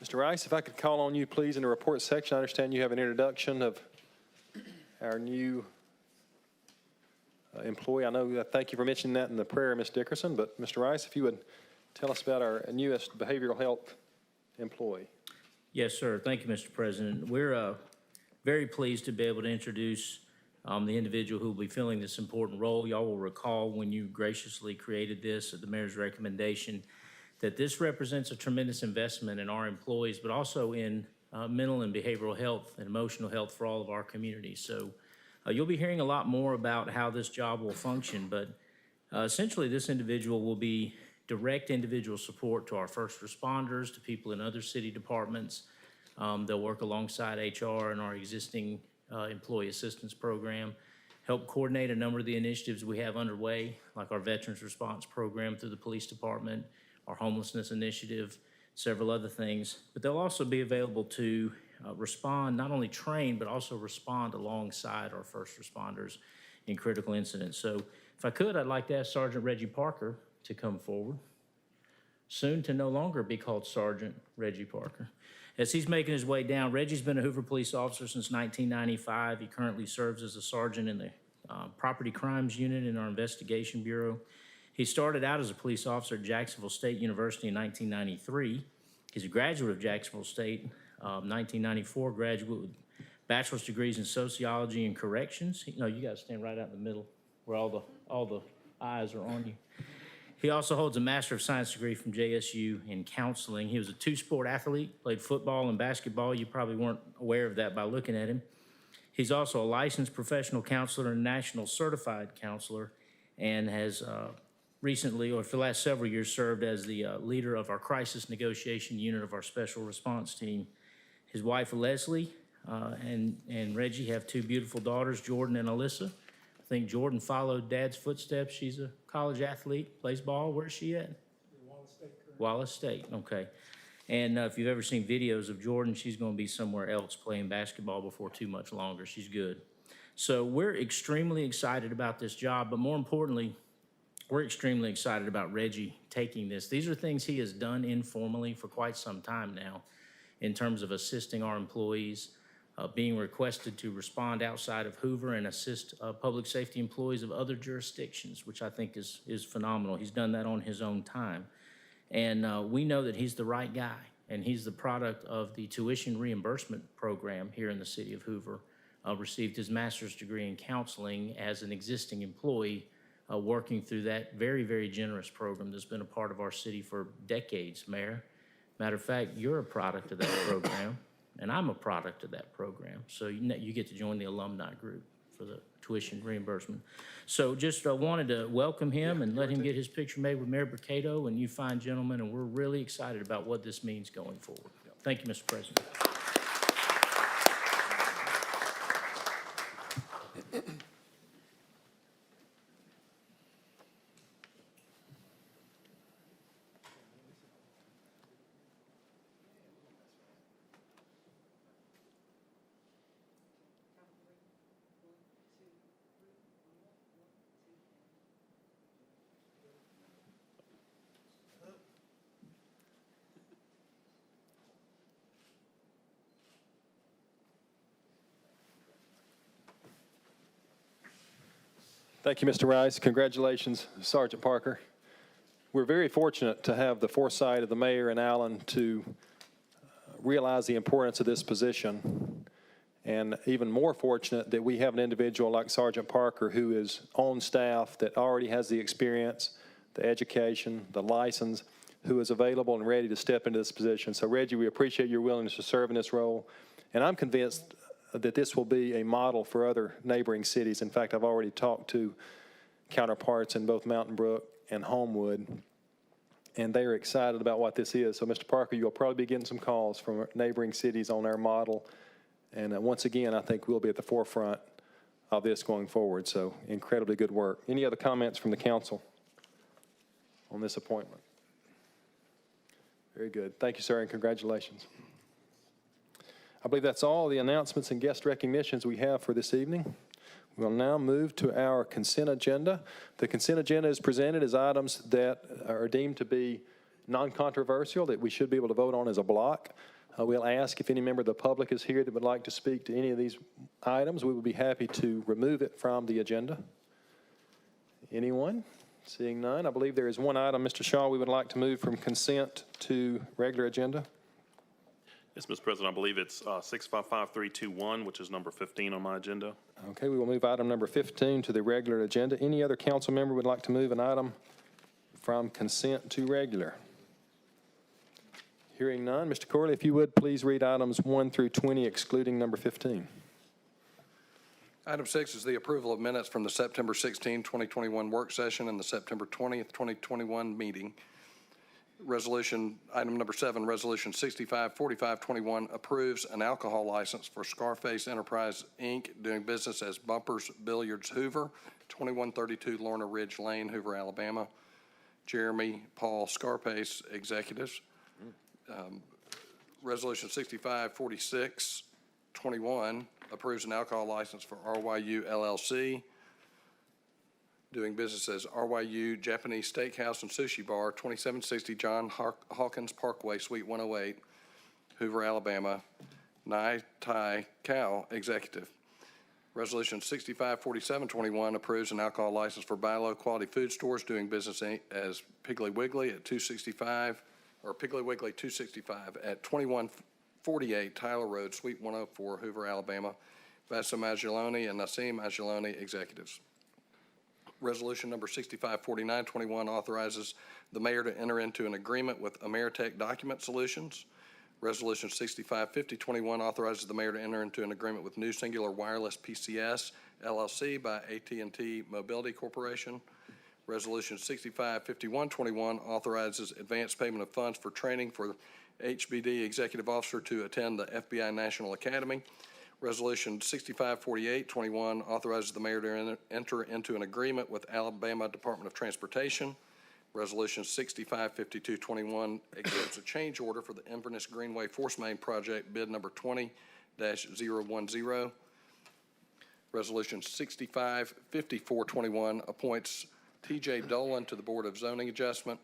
Mr. Rice, if I could call on you, please, in the report section. I understand you have an introduction of our new employee. I know, thank you for mentioning that in the prayer, Ms. Dickerson, but Mr. Rice, if you would tell us about our newest behavioral health employee. Yes, sir. Thank you, Mr. President. We're very pleased to be able to introduce the individual who will be filling this important role. Y'all will recall when you graciously created this at the mayor's recommendation that this represents a tremendous investment in our employees, but also in mental and behavioral health and emotional health for all of our communities. So you'll be hearing a lot more about how this job will function, but essentially this individual will be direct individual support to our first responders, to people in other city departments. They'll work alongside HR and our existing employee assistance program, help coordinate a number of the initiatives we have underway, like our Veterans Response Program through the police department, our homelessness initiative, several other things. But they'll also be available to respond, not only train, but also respond alongside our first responders in critical incidents. So if I could, I'd like to ask Sergeant Reggie Parker to come forward, soon to no longer be called Sergeant Reggie Parker. As he's making his way down, Reggie's been a Hoover police officer since 1995. He currently serves as a sergeant in the property crimes unit in our investigation bureau. He started out as a police officer at Jacksonville State University in 1993. He's a graduate of Jacksonville State, 1994 graduate with bachelor's degrees in sociology and corrections. You got to stand right out in the middle where all the eyes are on you. He also holds a Master of Science degree from JSU in counseling. He was a two-sport athlete, played football and basketball. You probably weren't aware of that by looking at him. He's also a licensed professional counselor and national certified counselor, and has recently, or for the last several years, served as the leader of our crisis negotiation unit of our special response team. His wife, Leslie, and Reggie have two beautiful daughters, Jordan and Alyssa. I think Jordan followed Dad's footsteps. She's a college athlete, plays ball. Where's she at? Wallace State. Wallace State, okay. And if you've ever seen videos of Jordan, she's going to be somewhere else playing basketball before too much longer. She's good. So we're extremely excited about this job, but more importantly, we're extremely excited about Reggie taking this. These are things he has done informally for quite some time now in terms of assisting our employees, being requested to respond outside of Hoover and assist public safety employees of other jurisdictions, which I think is phenomenal. He's done that on his own time. And we know that he's the right guy, and he's the product of the tuition reimbursement program here in the city of Hoover. Received his master's degree in counseling as an existing employee, working through that very, very generous program that's been a part of our city for decades, Mayor. Matter of fact, you're a product of that program. And I'm a product of that program. So you get to join the alumni group for the tuition reimbursement. So just wanted to welcome him and let him get his picture made with Mayor Mercado and you fine gentlemen, and we're really excited about what this means going forward. Thank you, Mr. President. Thank you, Mr. Rice. Congratulations, Sergeant Parker. We're very fortunate to have the foresight of the mayor and Allen to realize the importance of this position, and even more fortunate that we have an individual like Sergeant Parker who is on staff, that already has the experience, the education, the license, who is available and ready to step into this position. So Reggie, we appreciate your willingness to serve in this role, and I'm convinced that this will be a model for other neighboring cities. In fact, I've already talked to counterparts in both Mountain Brook and Homewood, and they are excited about what this is. So Mr. Parker, you'll probably be getting some calls from neighboring cities on our model. And once again, I think we'll be at the forefront of this going forward. So incredibly good work. Any other comments from the council on this appointment? Very good. Thank you, sir, and congratulations. I believe that's all the announcements and guest recognitions we have for this evening. We'll now move to our consent agenda. The consent agenda is presented as items that are deemed to be non-controversial that we should be able to vote on as a block. We'll ask if any member of the public is here that would like to speak to any of these items. We would be happy to remove it from the agenda. Anyone? Seeing none, I believe there is one item, Mr. Shaw, we would like to move from consent to regular agenda. Yes, Mr. President, I believe it's 655321, which is number 15 on my agenda. Okay, we will move item number 15 to the regular agenda. Any other council member would like to move an item from consent to regular? Hearing none, Mr. Corley, if you would, please read items 1 through 20, excluding number 15. Item 6 is the approval of minutes from the September 16, 2021 work session and the September 20th, 2021 meeting. Item number 7, Resolution 654521 approves an alcohol license for Scarface Enterprise, Inc., doing business as Bumpers Billiards Hoover, 2132 Lorna Ridge Lane, Hoover, Alabama. Jeremy Paul Scarface, executives. Resolution 654621 approves an alcohol license for RYU LLC, doing business as RYU Japanese Steakhouse and Sushi Bar, 2760 John Hawkins Parkway, Suite 108, Hoover, Alabama. Nai Tai Cal, executive. Resolution 654721 approves an alcohol license for Buy Low Quality Food Stores, doing business as Piggly Wiggly at 265, or Piggly Wiggly 265 at 2148 Tyler Road, Suite 104, Hoover, Alabama. Bassam Maggioloni and Nassim Maggioloni, executives. Resolution number 654921 authorizes the mayor to enter into an agreement with Ameritech Document Solutions. Resolution 655021 authorizes the mayor to enter into an agreement with New Singular Wireless PCS, LLC by AT&T Mobility Corporation. Resolution 655121 authorizes advance payment of funds for training for HBD executive officer to attend the FBI National Academy. Resolution 654821 authorizes the mayor to enter into an agreement with Alabama Department of Transportation. Resolution 655221 accepts a change order for the Inverness Greenway Force Main Project, bid number 20-010. Resolution 655421 appoints T.J. Dolan to the Board of Zoning Adjustment.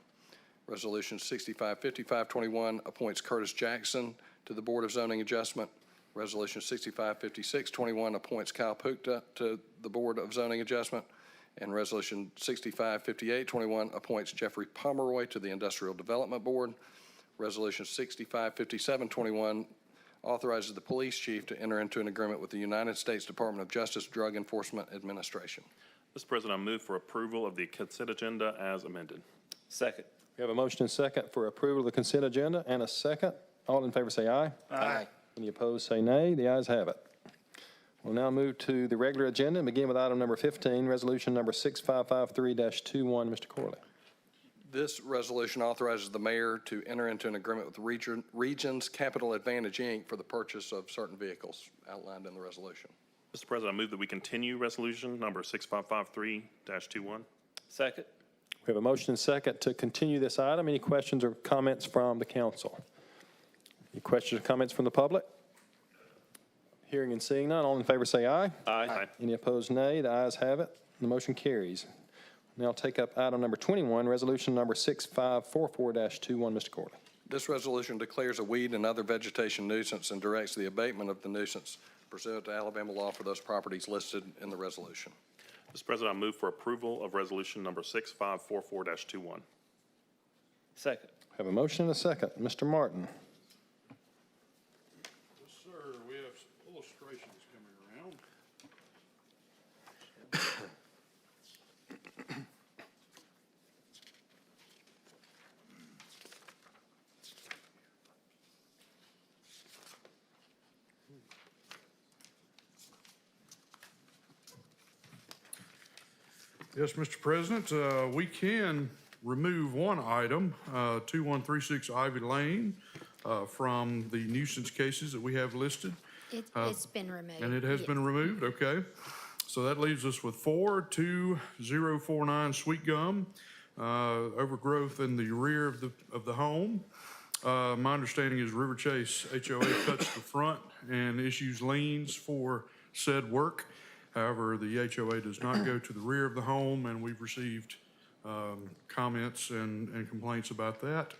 Resolution 655521 appoints Curtis Jackson to the Board of Zoning Adjustment. Resolution 655621 appoints Kyle Pukta to the Board of Zoning Adjustment. And Resolution 655821 appoints Jeffrey Pomeroy to the Industrial Development Board. Resolution 655721 authorizes the police chief to enter into an agreement with the United States Department of Justice Drug Enforcement Administration. Mr. President, I move for approval of the consent agenda as amended. Second. We have a motion and second for approval of the consent agenda and a second. All in favor say aye. Aye. Any opposed say nay. The ayes have it. We'll now move to the regular agenda and begin with item number 15, resolution number 6553-21. Mr. Corley. This resolution authorizes the mayor to enter into an agreement with Regions Capital Advantage, Inc. for the purchase of certain vehicles outlined in the resolution. Mr. President, I move that we continue resolution number 6553-21. Second. We have a motion and second to continue this item. Any questions or comments from the council? Any questions or comments from the public? Hearing and seeing none, all in favor say aye. Aye. Any opposed, nay. The ayes have it. The motion carries. Now take up item number 21, resolution number 6544-21. Mr. Corley. This resolution declares a weed and other vegetation nuisance and directs the abatement of the nuisance pursuant to Alabama law for those properties listed in the resolution. Mr. President, I move for approval of resolution number 6544-21. Second. Have a motion and a second. Mr. Martin. Yes, sir. We have some illustrations coming around. Yes, Mr. President, we can remove one item, 2136 Ivy Lane, from the nuisance cases that we have listed. It's been removed. And it has been Yes. removed, okay. So that leaves us with 42049 Sweet Gum, overgrowth in the rear of the home. My understanding is River Chase HOA cuts the front and issues liens for said work. However, the HOA does not go to the rear of the home, and we've received comments and complaints about that.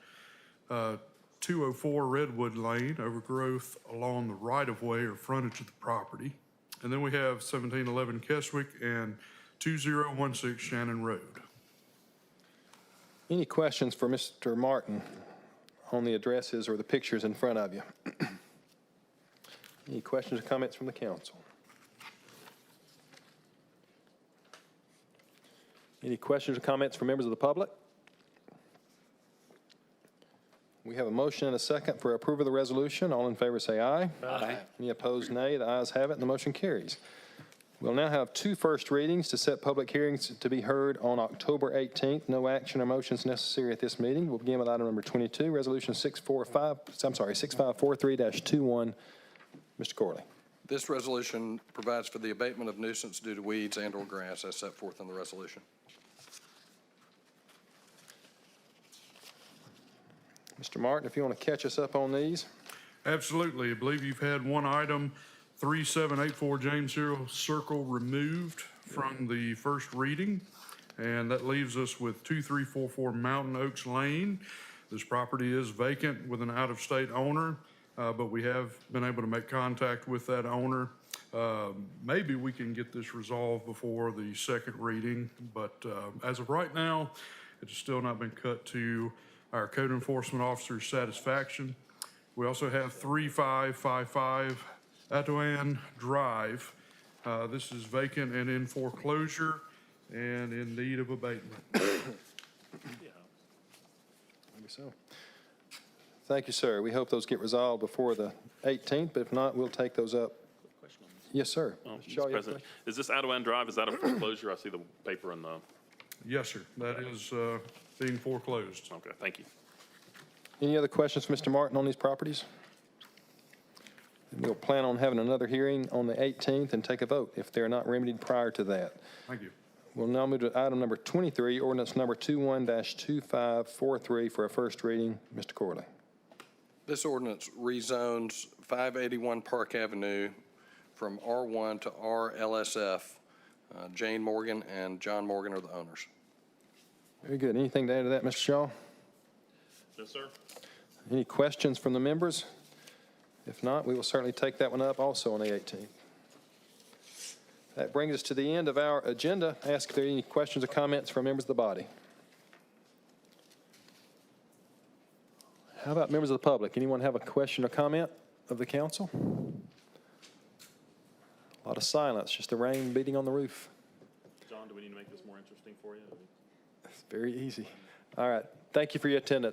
204 Redwood Lane, overgrowth along the right-of-way or frontage of the property. And then we have 1711 Keswick and 2016 Shannon Road. Any questions for Mr. Martin on the addresses or the pictures in front of you? Any questions or comments from the council? Any questions or comments from members of the public? We have a motion and a second for approval of the resolution. All in favor say aye. Aye. Any opposed, nay. The ayes have it, and the motion carries. We'll now have two first readings to set public hearings to be heard on October 18th. No action or motions necessary at this meeting. We'll begin with item number 22, Resolution 6543-21. Mr. Corley. This resolution provides for the abatement of nuisance due to weeds and/or grass as set forth in the resolution. Mr. Martin, if you want to catch us up on these. Absolutely. I believe you've had one item, 3784 James Zero Circle, removed from the first reading, and that leaves us with 2344 Mountain Oaks Lane. This property is vacant with an out-of-state owner, but we have been able to make contact with that owner. Maybe we can get this resolved before the second reading, but as of right now, it has still not been cut to our code enforcement officer's satisfaction. We also have 3555 Atoan Drive. This is vacant and in foreclosure and in need of abatement. Maybe so. Thank you, sir. We hope those get resolved before the 18th, but if not, we'll take those up. Yes, sir. Mr. Shaw, Mr. you have a President, is this Adawan Drive, is that a foreclosure? I see the paper in the, Yes, sir, that is being foreclosed. okay, thank you. Any other questions for Mr. Martin on these properties? We'll plan on having another hearing on the 18th and take a vote if they're not remedied prior to that. Thank you. We'll now move to item number 23, ordinance number 21-2543 for a first reading. Mr. Corley. This ordinance rezones 581 Park Avenue from R1 to RLSF. Jane Morgan and John Morgan are the owners. Very good. Anything to add to that, Mr. Shaw? Yes, sir. Any questions from the members? If not, we will certainly take that one up also on the 18th. That brings us to the end of our agenda. Ask if there are any questions or comments from members of the body. How about members of the public? Anyone have a question or comment of the council? A lot of silence, just the rain beating on the roof. John, do we need to make this more interesting for you? It's very easy. All right. Thank you for your attendance.